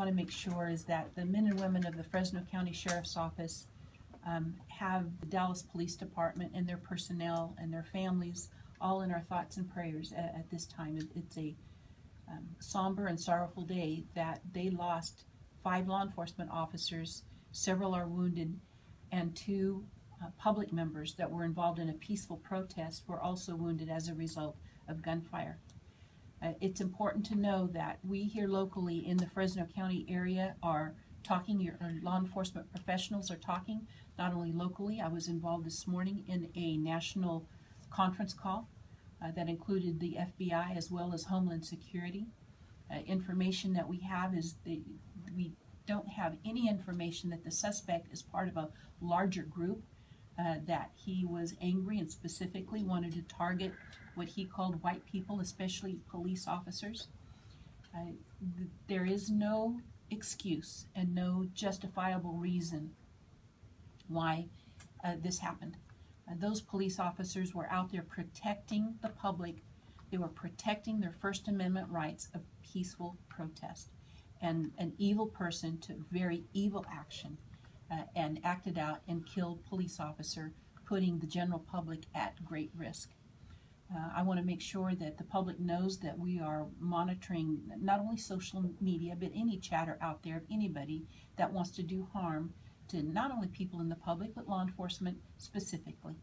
want to make sure is that the men and women of the Fresno County Sheriff's Office have the Dallas Police Department and their personnel and their families all in our thoughts and prayers at this time. It's a somber and sorrowful day that they lost 5 law enforcement officers, several are wounded, and 2 public members that were involved in a peaceful protest were also wounded as a result of gunfire. It's important to know that we here locally in the Fresno County area are talking, our law enforcement professionals are talking, not only locally. I was involved this morning in a national conference call that included the FBI as well as Homeland Security. Information that we have is we don't have any information that the suspect is part of a larger group, that he was angry and specifically wanted to target what he called white people, especially police officers. There is no excuse and no justifiable reason why this happened. Those police officers were out there protecting the public. They were protecting their First Amendment rights of peaceful protest. And an evil person took very evil action and acted out and killed police officer, putting the general public at great risk. I want to make sure that the public knows that we are monitoring not only social media, but any chatter out there of anybody that wants to do harm to not only people in the public, but law enforcement specifically.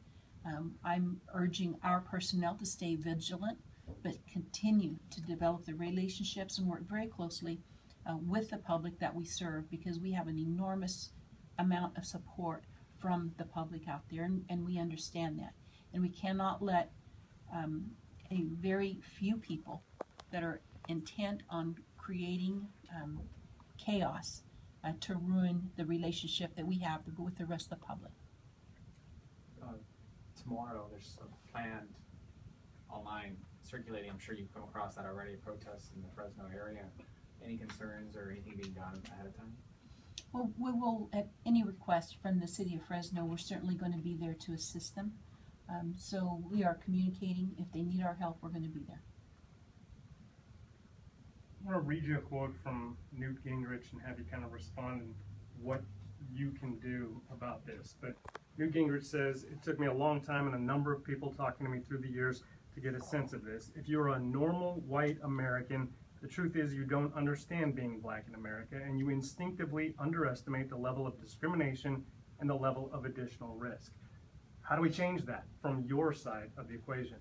I'm urging our personnel to stay vigilant, but continue to develop the relationships and work very closely with the public that we serve, because we have an enormous amount of support from the public out there, and we understand that. And we cannot let a very few people that are intent on creating chaos to ruin the relationship that we have with the rest of the public. Tomorrow there's a planned online circulating, I'm sure you've come across that already, protests in the Fresno area. Any concerns or anything being done ahead of time? Well, we will, at any request from the city of Fresno, we're certainly going to be there to assist them. So we are communicating. If they need our help, we're going to be there. I want to read you a quote from Newt Gingrich and have you kind of respond and what you can do about this. But Newt Gingrich says, "It took me a long time and a number of people talking to me through the years to get a sense of this. If you're a normal white American, the truth is you don't understand being black in America, and you instinctively underestimate the level of discrimination and the level of additional risk." How do we change that from your side of the equation?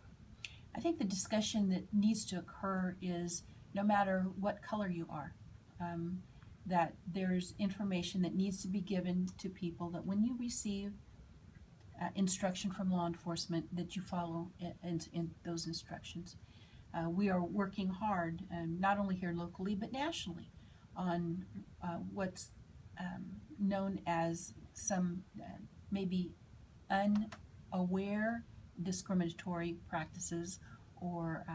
I think the discussion that needs to occur is, no matter what color you are, that there's information that needs to be given to people, that when you receive instruction from law enforcement, that you follow in those instructions. We are working hard, not only here locally, but nationally, on what's known as some maybe unaware discriminatory practices or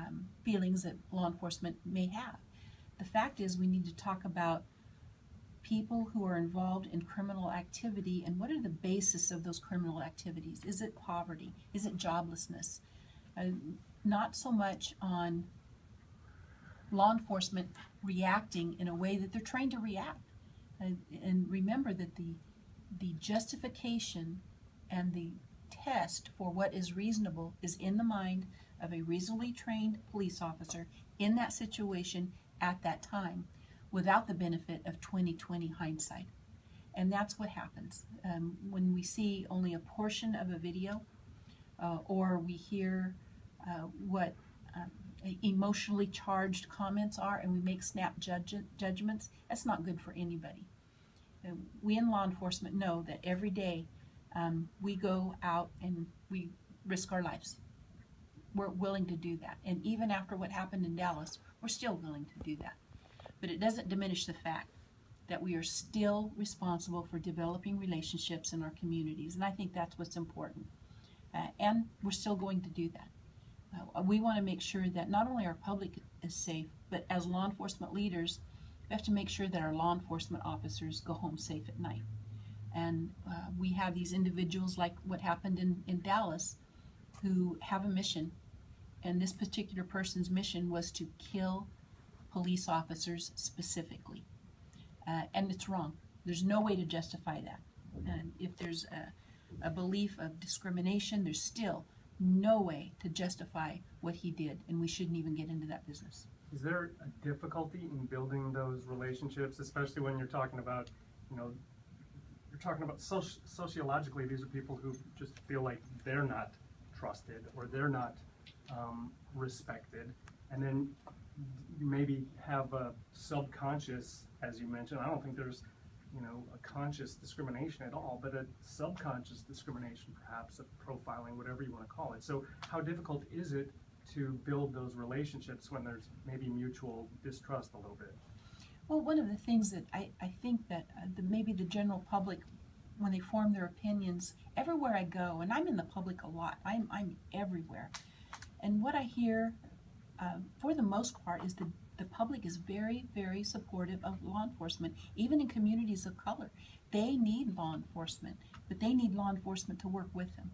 feelings that law enforcement may have. The fact is, we need to talk about people who are involved in criminal activity and what are the basis of those criminal activities. Is it poverty? Is it joblessness? Not so much on law enforcement reacting in a way that they're trained to react. And remember that the justification and the test for what is reasonable is in the mind of a reasonably trained police officer in that situation at that time, without the benefit of 20/20 hindsight. And that's what happens when we see only a portion of a video, or we hear what emotionally charged comments are, and we make snap judgments. That's not good for anybody. We in law enforcement know that every day we go out and we risk our lives. We're willing to do that. And even after what happened in Dallas, we're still willing to do that. But it doesn't diminish the fact that we are still responsible for developing relationships in our communities. And I think that's what's important. And we're still going to do that. We want to make sure that not only our public is safe, but as law enforcement leaders, we have to make sure that our law enforcement officers go home safe at night. And we have these individuals like what happened in Dallas who have a mission. And this particular person's mission was to kill police officers specifically. And it's wrong. There's no way to justify that. And if there's a belief of discrimination, there's still no way to justify what he did, and we shouldn't even get into that business. Is there a difficulty in building those relationships, especially when you're talking about, you're talking about sociologically, these are people who just feel like they're not trusted or they're not respected, and then you maybe have a subconscious, as you mentioned. I don't think there's a conscious discrimination at all, but a subconscious discrimination, perhaps, of profiling, whatever you want to call it. So how difficult is it to build those relationships when there's maybe mutual distrust a little bit? Well, one of the things that I think that maybe the general public, when they form their opinions, everywhere I go, and I'm in the public a lot, I'm everywhere, and what I hear, for the most part, is the public is very, very supportive of law enforcement, even in communities of color. They need law enforcement, but they need law enforcement to work with them.